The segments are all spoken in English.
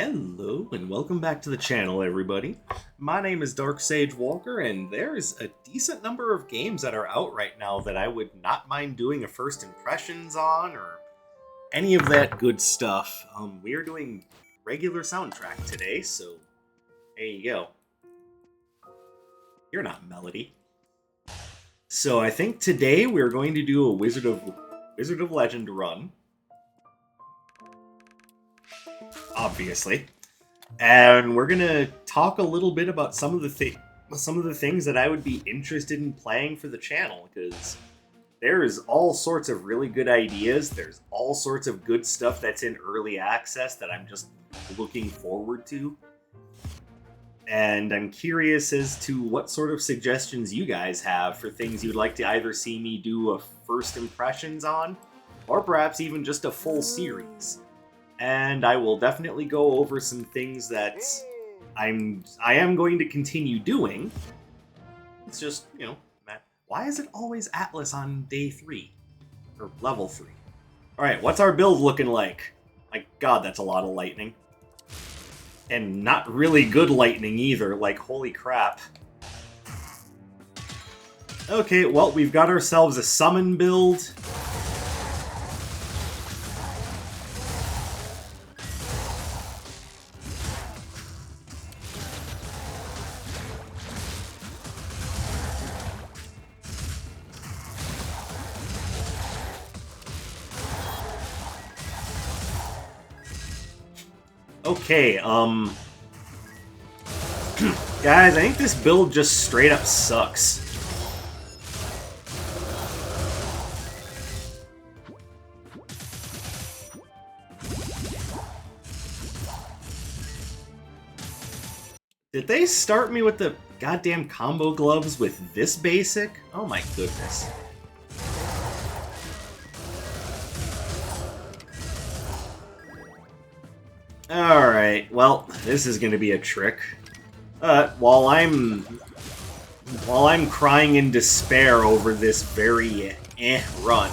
Hello and welcome back to the channel, everybody. My name is Dark Sage Walker, and there's a decent number of games that are out right now that I would not mind doing a first impressions on, or any of that good stuff. We are doing regular soundtrack today, so there you go. You're not Melody. So I think today we're going to do a Wizard of Legend run. Obviously. And we're gonna talk a little bit about some of the things that I would be interested in playing for the channel, because there's all sorts of really good ideas. There's all sorts of good stuff that's in early access that I'm just looking forward to. And I'm curious as to what sort of suggestions you guys have for things you'd like to either see me do a first impressions on, or perhaps even just a full series. And I will definitely go over some things that I am going to continue doing. It's just, Matt, why is it always Atlas on day 3? Or level 3? Alright, what's our build looking like? My god, that's a lot of lightning. And not really good lightning either, like holy crap. Okay, well, we've got ourselves a summon build. Okay, guys, I think this build just straight up sucks. Did they start me with the goddamn combo gloves with this basic? Oh my goodness. Alright, well, this is gonna be a trick. While I'm crying in despair over this very run.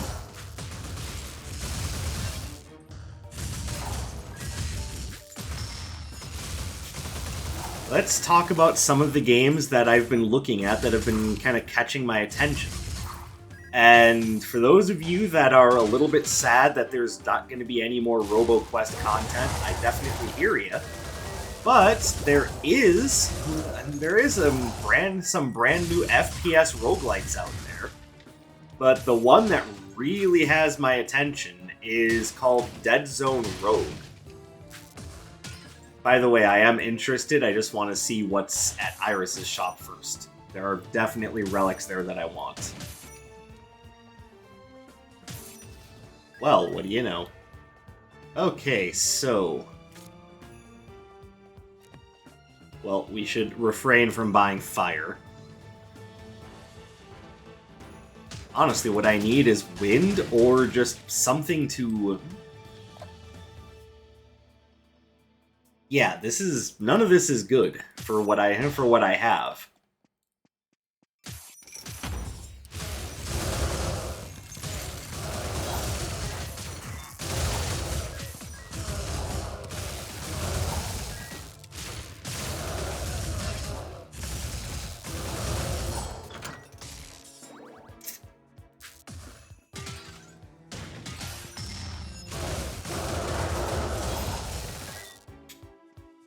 Let's talk about some of the games that I've been looking at that have been kind of catching my attention. And for those of you that are a little bit sad that there's not going to be any more RoboQuest content, I definitely hear you. But there is some brand new FPS roguelites out there. But the one that really has my attention is called Dead Zone Rogue. By the way, I am interested. I just want to see what's at Iris's shop first. There are definitely relics there that I want. Well, what do you know? Okay, so... well, we should refrain from buying fire. Honestly, what I need is wind or just something to... yeah, none of this is good for what I have.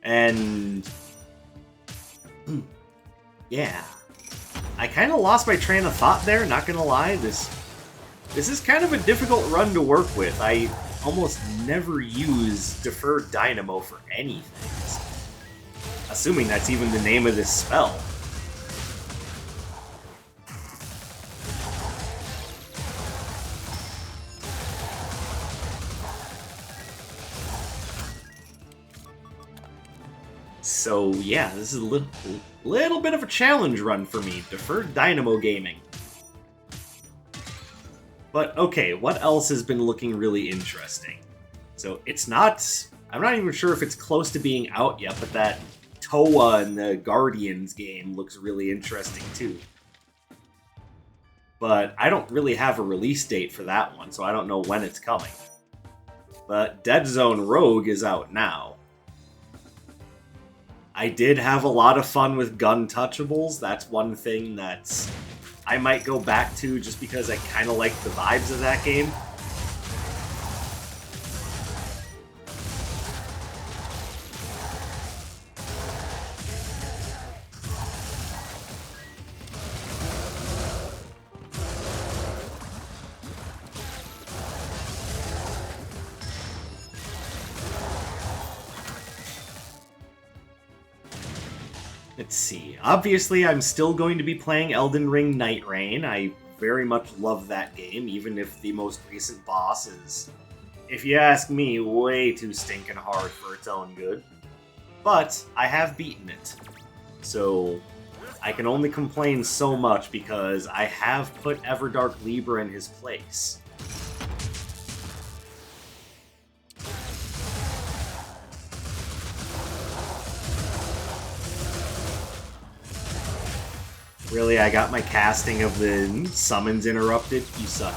And yeah, I kind of lost my train of thought there, not gonna lie. This is kind of a difficult run to work with. I almost never use Deferred Dynamo for anything. Assuming that's even the name of this spell. So yeah, this is a little bit of a challenge run for me. Deferred Dynamo Gaming. But okay, what else has been looking really interesting? So it's not... I'm not even sure if it's close to being out yet, but that Toa and the Guardians game looks really interesting too. But I don't really have a release date for that one, so I don't know when it's coming. But Dead Zone Rogue is out now. I did have a lot of fun with gun touchables. That's one thing that I might go back to just because I kind of like the vibes of that game. Let's see. Obviously, I'm still going to be playing Elden Ring Night Rain. I very much love that game, even if the most recent boss is, if you ask me, way too stinking hard for its own good. But I have beaten it. So I can only complain so much because I have put Everdark Libra in his place. Really, I got my casting of the summons interrupted? You suck.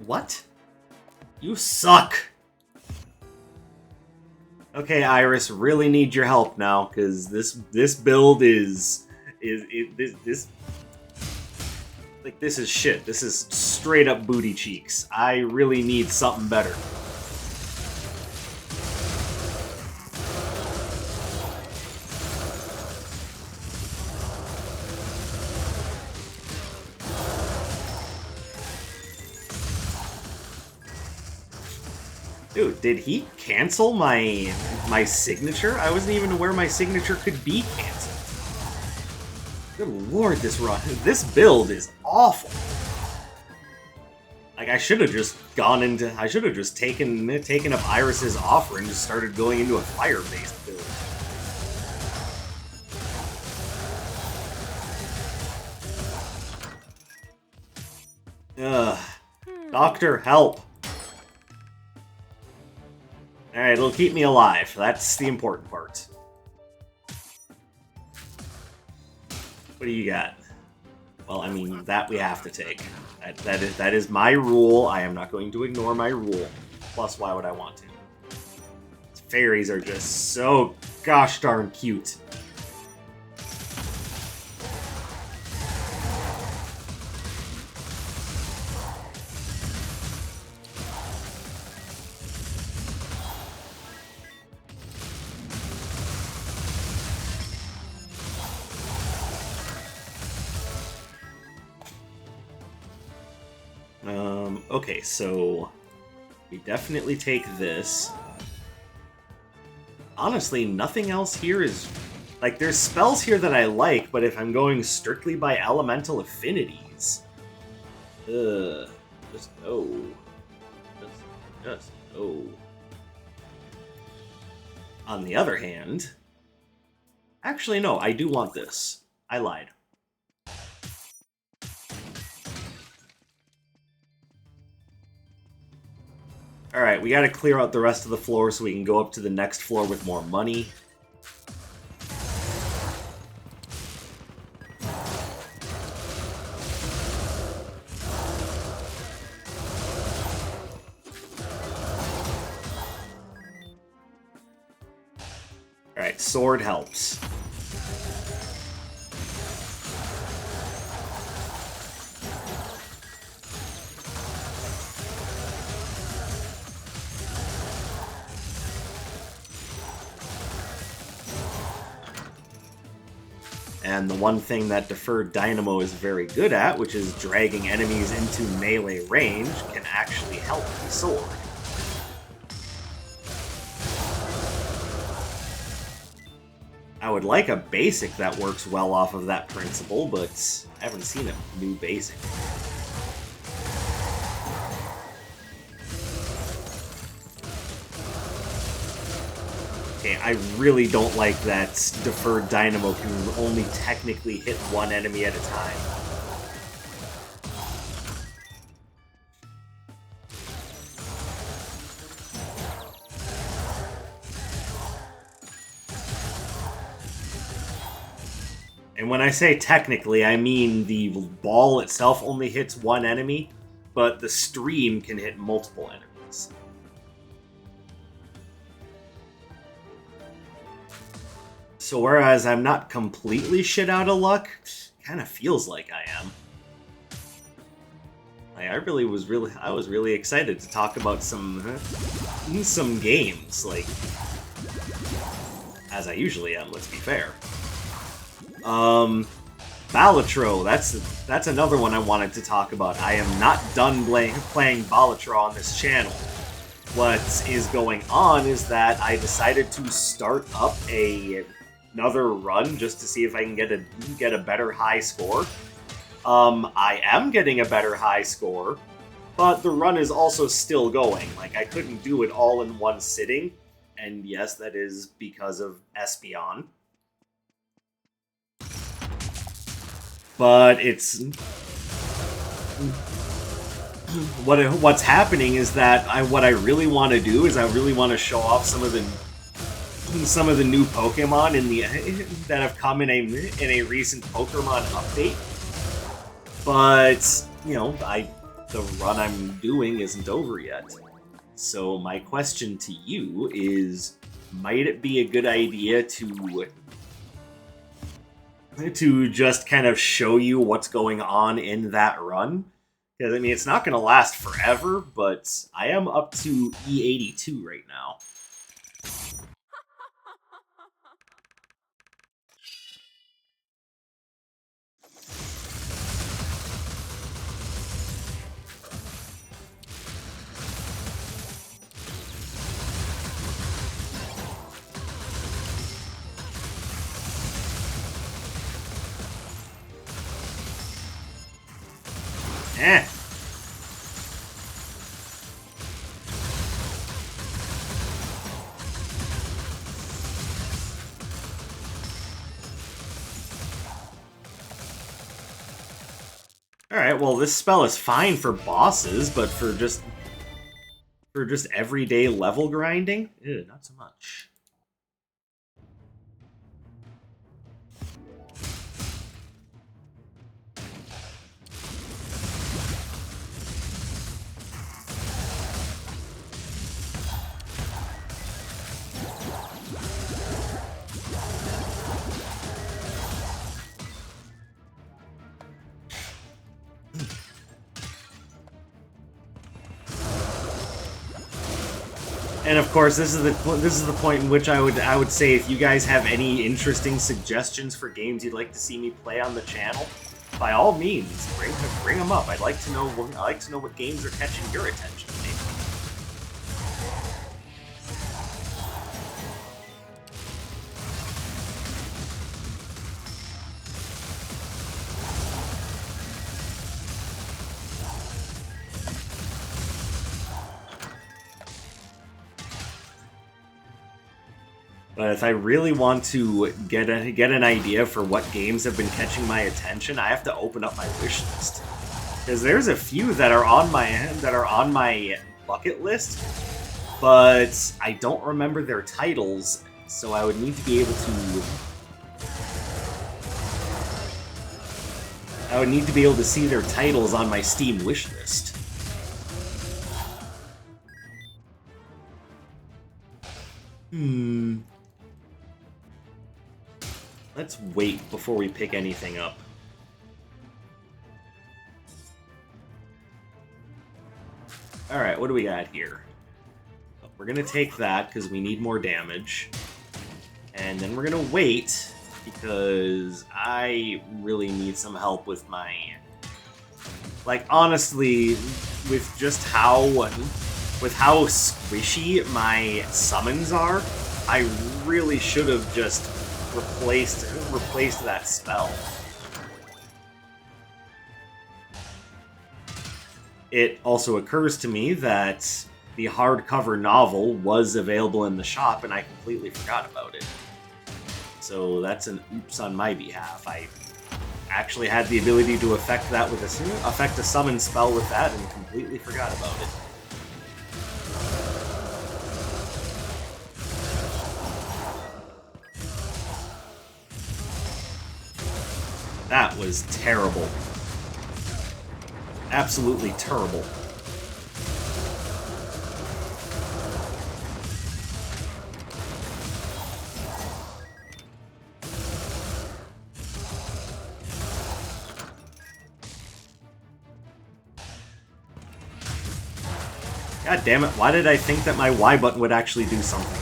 What? You suck! Okay, Iris, really need your help now, because this build is like, this is shit. This is straight up booty cheeks. I really need something better. Dude, did he cancel my signature? I wasn't even aware my signature could be canceled. Good lord, this build is awful. Like, I should have just gone into... I should have just taken up Iris's offer and just started going into a fire-based build. Ugh. Doctor, help. Alright, it'll keep me alive. That's the important part. What do you got? Well, I mean, that we have to take. That is my rule. I am not going to ignore my rule. Plus, why would I want to? Fairies are just so gosh darn cute. Okay, so we definitely take this. Honestly, nothing else here is... Like, there's spells here that I like, but if I'm going strictly by elemental affinities... Just no. Just no. On the other hand... Actually, no, I do want this. I lied. Alright, we gotta clear out the rest of the floor so we can go up to the next floor with more money. Alright, sword helps. And the one thing that Deferred Dynamo is very good at, which is dragging enemies into melee range, can actually help the sword. I would like a basic that works well off of that principle, but I haven't seen a new basic. Okay, I really don't like that Deferred Dynamo can only technically hit one enemy at a time. And when I say technically, I mean the ball itself only hits one enemy, but the stream can hit multiple enemies. So whereas I'm not completely shit out of luck, kind of feels like I am. I was really excited to talk about some games, like, as I usually am, let's be fair. Balatro, that's another one I wanted to talk about. I am not done playing Balatro on this channel. What is going on is that I decided to start up another run just to see if I can get a better high score. I am getting a better high score, but the run is also still going. Like, I couldn't do it all in one sitting, and yes, that is because of Espeon. But it's... What's happening is that what I really want to do is I really want to show off some of the new Pokemon that have come in a recent Pokemon update. But, you know, the run I'm doing isn't over yet. So my question to you is, might it be a good idea to just kind of show you what's going on in that run? Because, I mean, it's not going to last forever, but I am up to E82 right now. Eh. Alright, well, this spell is fine for bosses, but for just everyday level grinding? Ew, not so much. And of course, this is the point in which I would say, if you guys have any interesting suggestions for games you'd like to see me play on the channel, by all means, bring them up. I'd like to know what games are catching your attention, maybe. But if I really want to get an idea for what games have been catching my attention, I have to open up my wish list. Because there's a few that are on my bucket list, but I don't remember their titles, so I would need to be able to see their titles on my Steam wish list. Let's wait before we pick anything up. Alright, what do we got here? We're gonna take that because we need more damage. And then we're gonna wait because I really need some help with my... Like, honestly, with how squishy my summons are, I really should have just replaced that spell. It also occurs to me that the hardcover novel was available in the shop, and I completely forgot about it. So that's an oops on my behalf. I actually had the ability to affect a summon spell with that, and completely forgot about it. That was terrible. Absolutely terrible. God damn it, why did I think that my Y button would actually do something?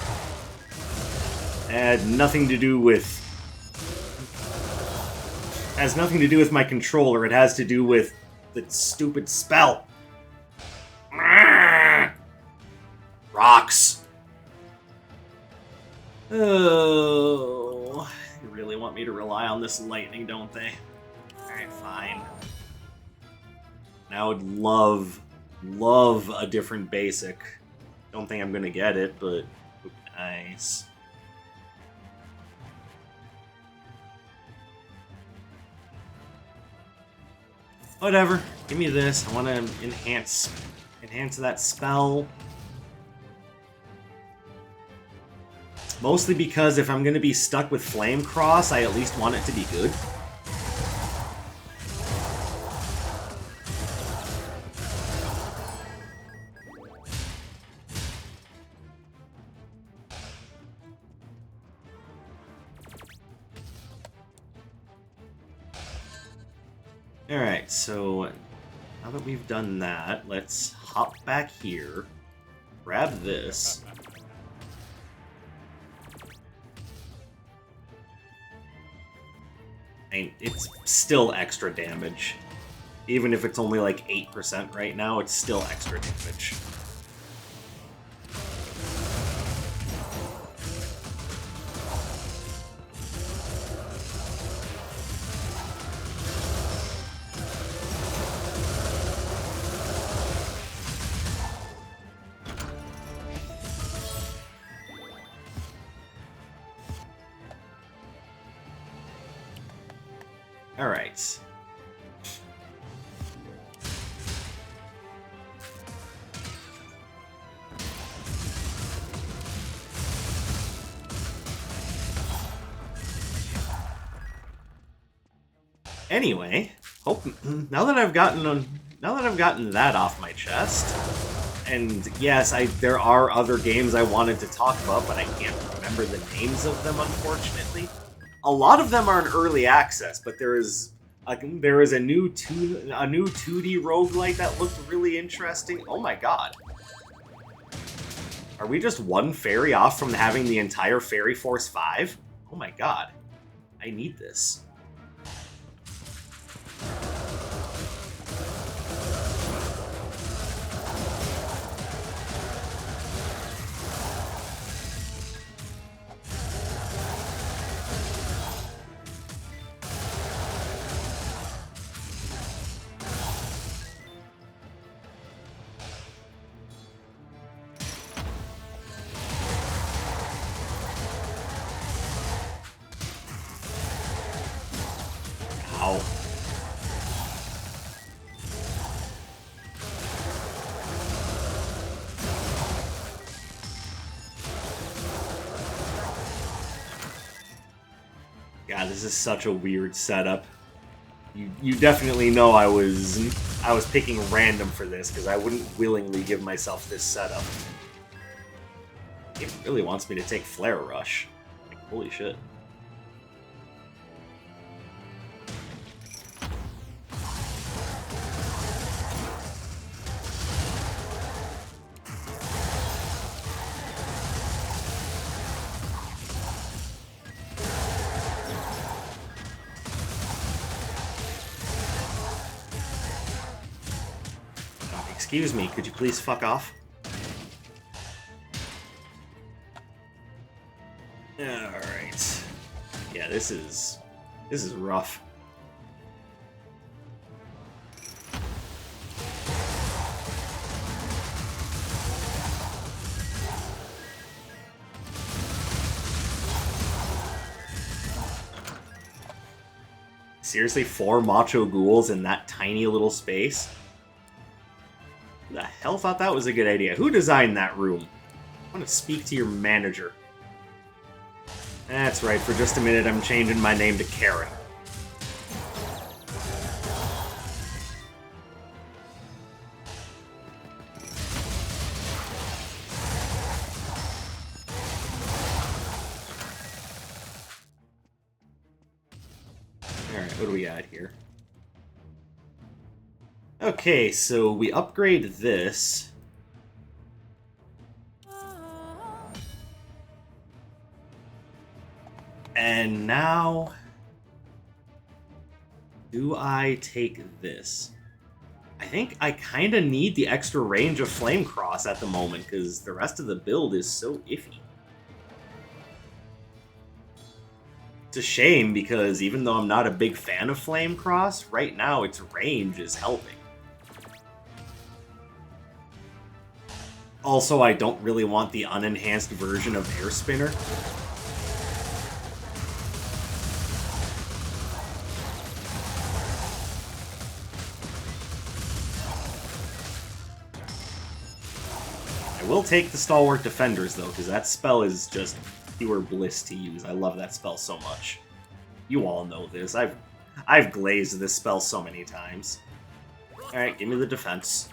It had nothing to do with... It has nothing to do with my controller, it has to do with the stupid spell. Rocks. Oh, you really want me to rely on this lightning, don't they? Alright, fine. Now I would love a different basic. Don't think I'm gonna get it, but nice. Whatever. Give me this. I want to enhance that spell. Mostly because if I'm gonna be stuck with Flame Cross, I at least want it to be good. Alright, so now that we've done that, let's hop back here, grab this. And it's still extra damage. Even if it's only like 8% right now, it's still extra damage. Alright. Anyway, now that I've gotten that off my chest, and yes, there are other games I wanted to talk about, but I can't remember the names of them, unfortunately. A lot of them are in early access, but there is a new 2D roguelike that looked really interesting. Oh my god. Are we just one fairy off from having the entire Fairy Force 5? Oh my god. I need this. God, this is such a weird setup. You definitely know I was picking random for this, because I wouldn't willingly give myself this setup. It really wants me to take Flare Rush. Like, holy shit. Excuse me, could you please fuck off? Alright. Yeah, this is rough. Seriously, 4 Macho Ghouls in that tiny little space? Who the hell thought that was a good idea? Who designed that room? I want to speak to your manager. That's right, for just a minute I'm changing my name to Karen. Alright, what do we got here? Okay, so we upgrade this. And now... do I take this? I think I kind of need the extra range of Flame Cross at the moment, because the rest of the build is so iffy. It's a shame, because even though I'm not a big fan of Flame Cross, right now its range is helping. Also, I don't really want the unenhanced version of Air Spinner. I will take the Stalwart Defenders, though, because that spell is just pure bliss to use. I love that spell so much. You all know this. I've glazed this spell so many times. Alright, give me the defense.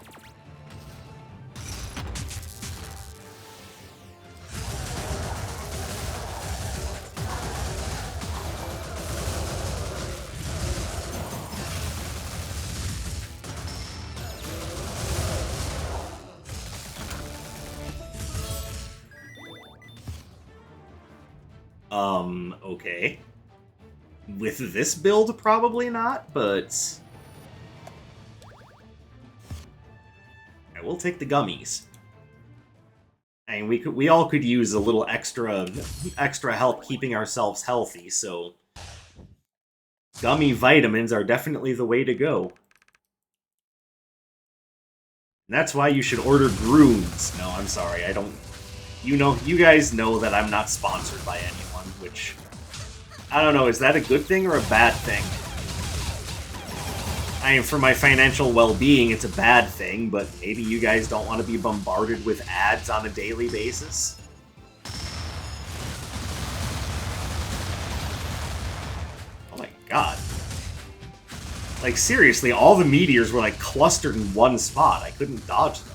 Okay. With this build, probably not, but... I will take the gummies. I mean, we all could use a little extra help keeping ourselves healthy, so... gummy vitamins are definitely the way to go. And that's why you should order Groons. No, I'm sorry, I don't... You guys know that I'm not sponsored by anyone, which... I don't know, is that a good thing or a bad thing? I mean, for my financial well-being, it's a bad thing, but maybe you guys don't want to be bombarded with ads on a daily basis? Oh my god. Like, seriously, all the meteors were, like, clustered in one spot. I couldn't dodge them.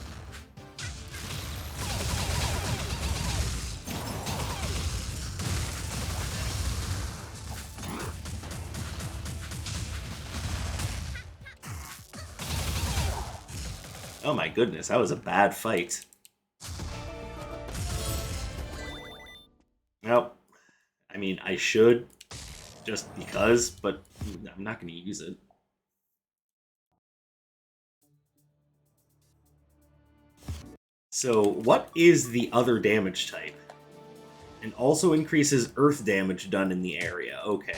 Oh my goodness, that was a bad fight. Well, I mean, I should, just because, but I'm not going to use it. So, what is the other damage type? And also increases earth damage done in the area. Okay.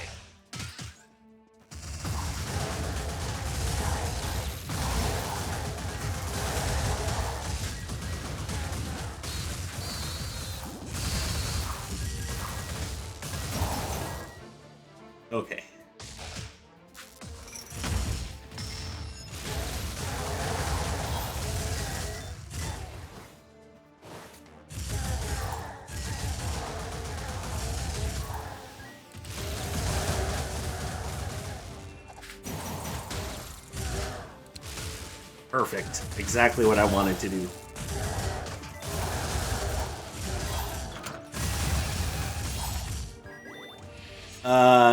Okay. Perfect. Exactly what I wanted to do.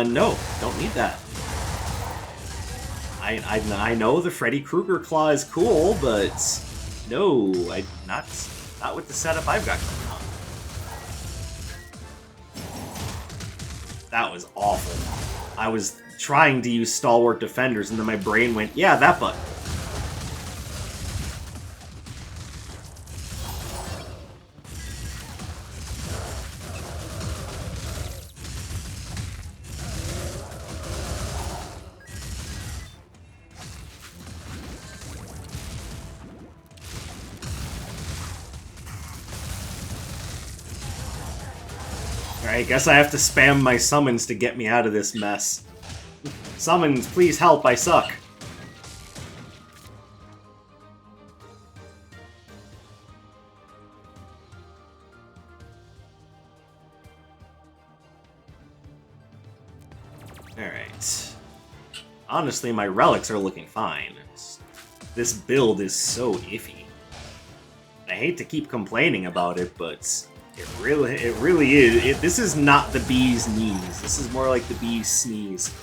No, don't need that. I know the Freddy Krueger Claw is cool, but no, not with the setup I've got going on. That was awful. I was trying to use Stalwart Defenders, and then my brain went, yeah, that button. I guess I have to spam my summons to get me out of this mess. Summons, please help, I suck. Alright. Honestly, my relics are looking fine. This build is so iffy. I hate to keep complaining about it, but... It really is. This is not the bee's knees. This is more like the bee's sneeze.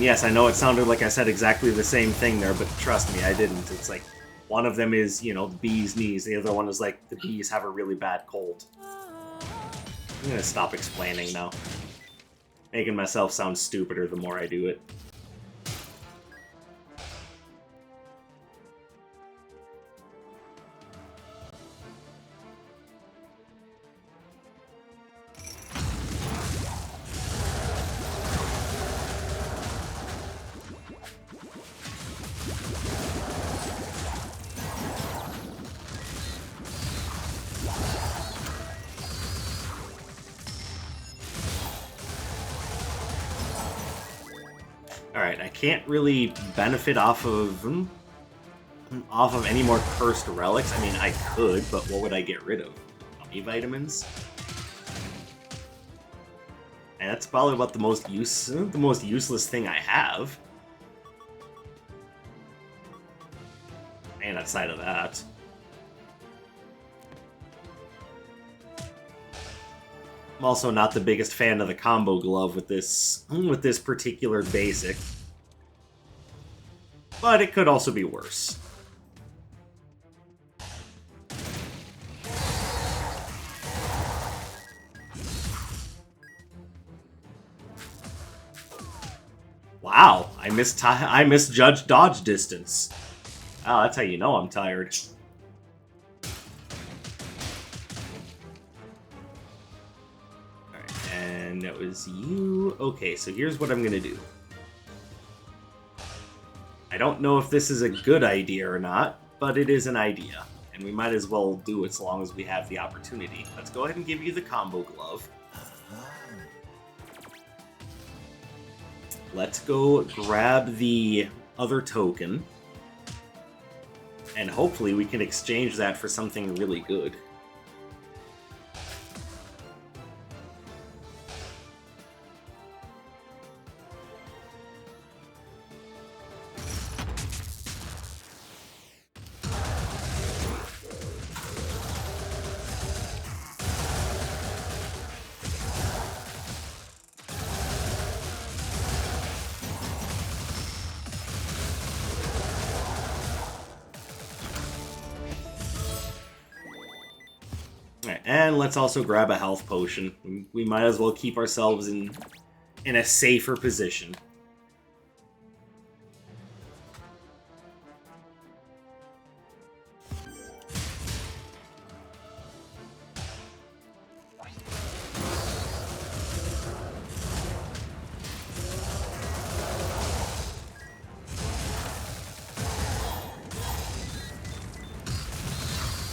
And yes, I know it sounded like I said exactly the same thing there, but trust me, I didn't. It's like, one of them is, you know, the bee's knees. The other one is like, the bees have a really bad cold. I'm gonna stop explaining now. Making myself sound stupider the more I do it. Alright, I can't really benefit off of any more cursed relics. I mean, I could, but what would I get rid of? Gummy vitamins? And that's probably about the most useless thing I have. And outside of that. I'm also not the biggest fan of the combo glove with this particular basic. But it could also be worse. Wow, I misjudged dodge distance. Oh, that's how you know I'm tired. And that was you. Okay, so here's what I'm gonna do. I don't know if this is a good idea or not, but it is an idea. And we might as well do it so long as we have the opportunity. Let's go ahead and give you the combo glove. Let's go grab the other token. And hopefully we can exchange that for something really good. Alright, and let's also grab a health potion. We might as well keep ourselves in a safer position.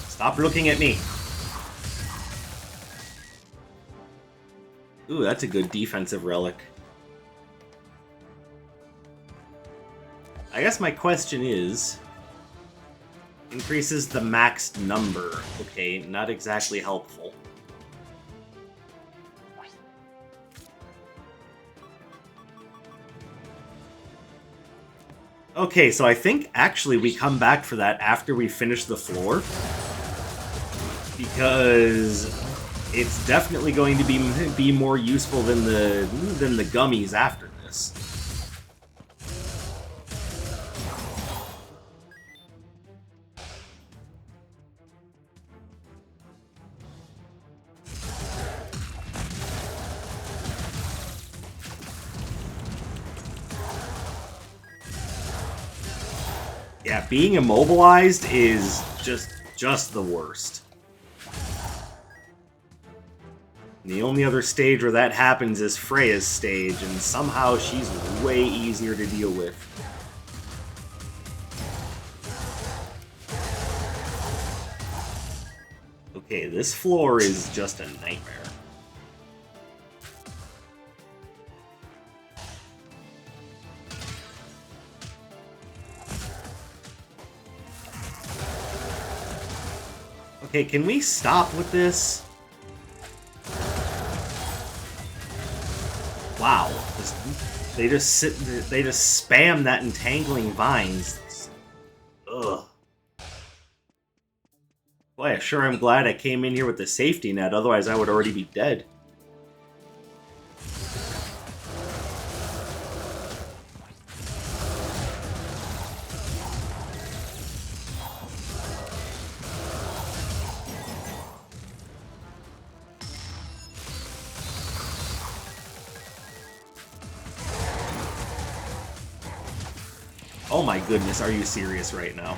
Stop looking at me. Ooh, that's a good defensive relic. I guess my question is... increases the maxed number. Okay, not exactly helpful. Okay, so I think actually we come back for that after we finish the floor. Because it's definitely going to be more useful than the gummies after this. Yeah, being immobilized is just the worst. And the only other stage where that happens is Freya's stage, and somehow she's way easier to deal with. Okay, this floor is just a nightmare. Okay, can we stop with this? Wow, they just spam that entangling vines. Ugh. Boy, I sure am glad I came in here with the safety net, otherwise I would already be dead. Oh my goodness, are you serious right now?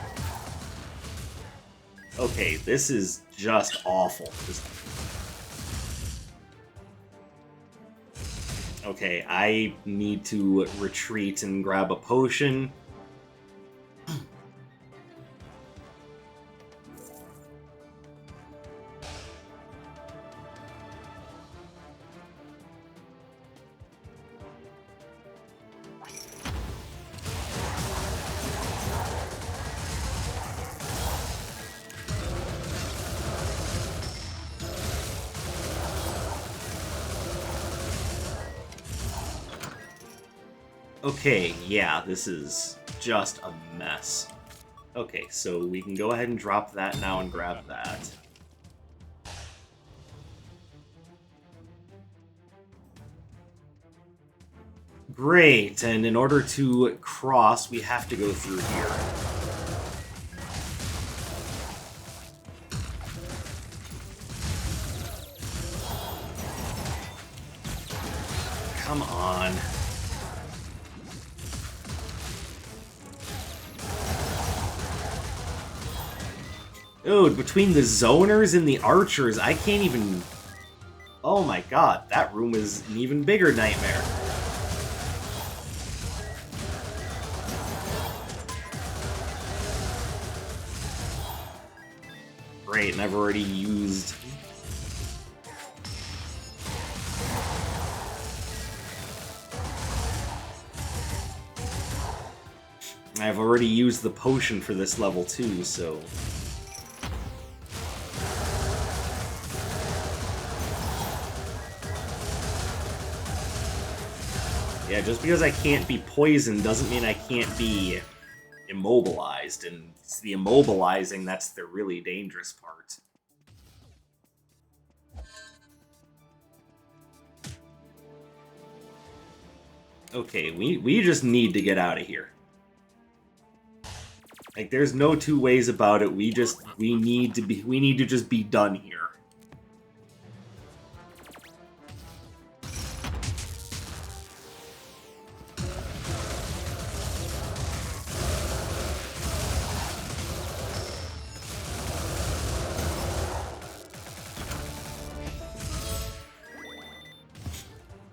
Okay, this is just awful. Okay, I need to retreat and grab a potion. Okay, yeah, this is just a mess. Okay, so we can go ahead and drop that now and grab that. Great, and in order to cross, we have to go through here. Come on. Dude, between the zoners and the archers, I can't even... Oh my god, that room is an even bigger nightmare. Great, and I've already used... I've already used the potion for this level too, so... Yeah, just because I can't be poisoned doesn't mean I can't be immobilized, and it's the immobilizing that's the really dangerous part. Okay, we just need to get out of here. Like, there's no two ways about it. We need to just be done here.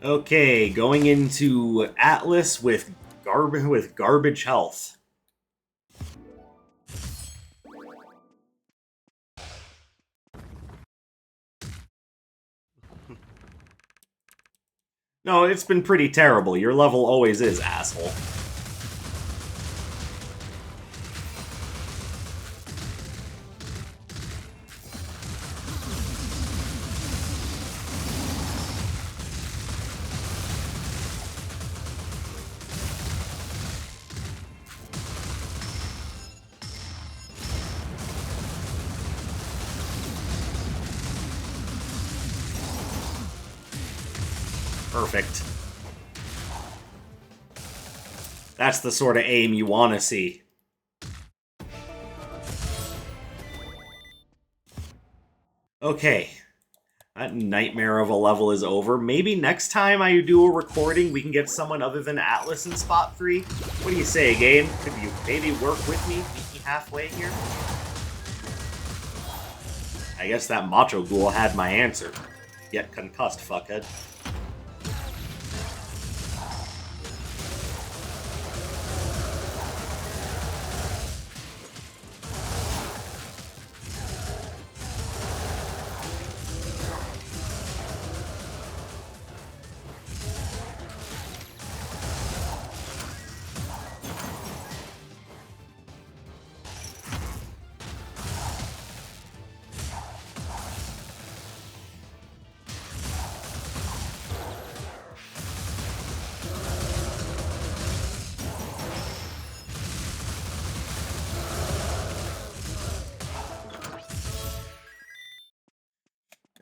Okay, going into Atlas with garbage health. No, it's been pretty terrible. Your level always is, asshole. Perfect. That's the sort of aim you want to see. Okay. That nightmare of a level is over. Maybe next time I do a recording, we can get someone other than Atlas in Spot 3? What do you say, game? Could you maybe work with me? Meet me halfway here? I guess that Macho Ghoul had my answer. Get concussed, fuckhead.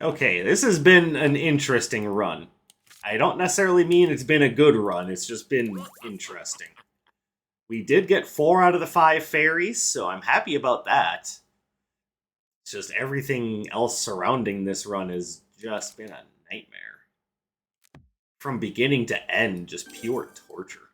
Okay, this has been an interesting run. I don't necessarily mean it's been a good run, it's just been interesting. We did get 4 out of the 5 fairies, so I'm happy about that. It's just everything else surrounding this run has just been a nightmare. From beginning to end, just pure torture.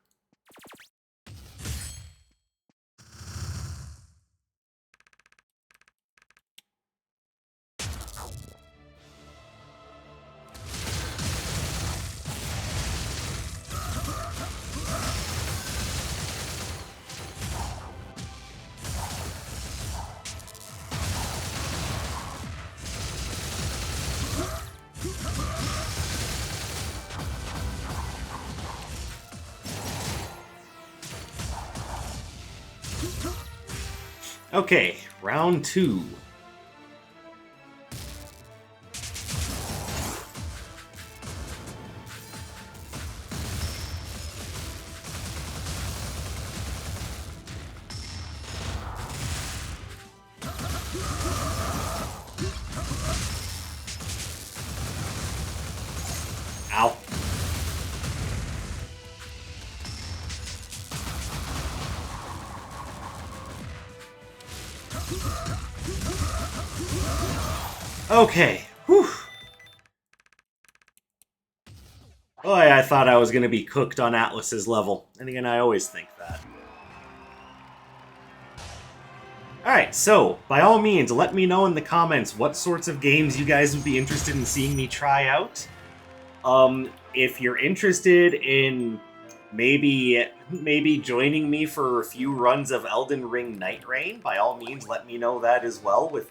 Okay, round 2. Ow. Okay. Whew. Boy, I thought I was going to be cooked on Atlas's level. And again, I always think that. Alright, so, by all means, let me know in the comments what sorts of games you guys would be interested in seeing me try out. If you're interested in maybe joining me for a few runs of Elden Ring Night Rain, by all means, let me know that as well, with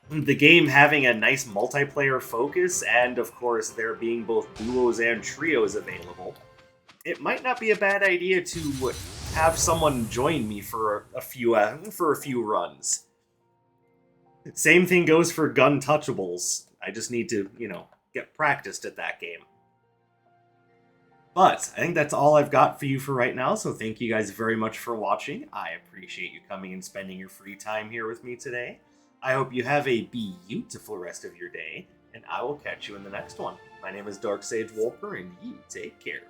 the game having a nice multiplayer focus, and of course there being both duos and trios available. It might not be a bad idea to have someone join me for a few runs. Same thing goes for Gun Touchables. I just need to, get practiced at that game. But I think that's all I've got for you for right now, so thank you guys very much for watching. I appreciate you coming and spending your free time here with me today. I hope you have a beautiful rest of your day, and I will catch you in the next one. My name is Dark Sage Wolper, and you take care.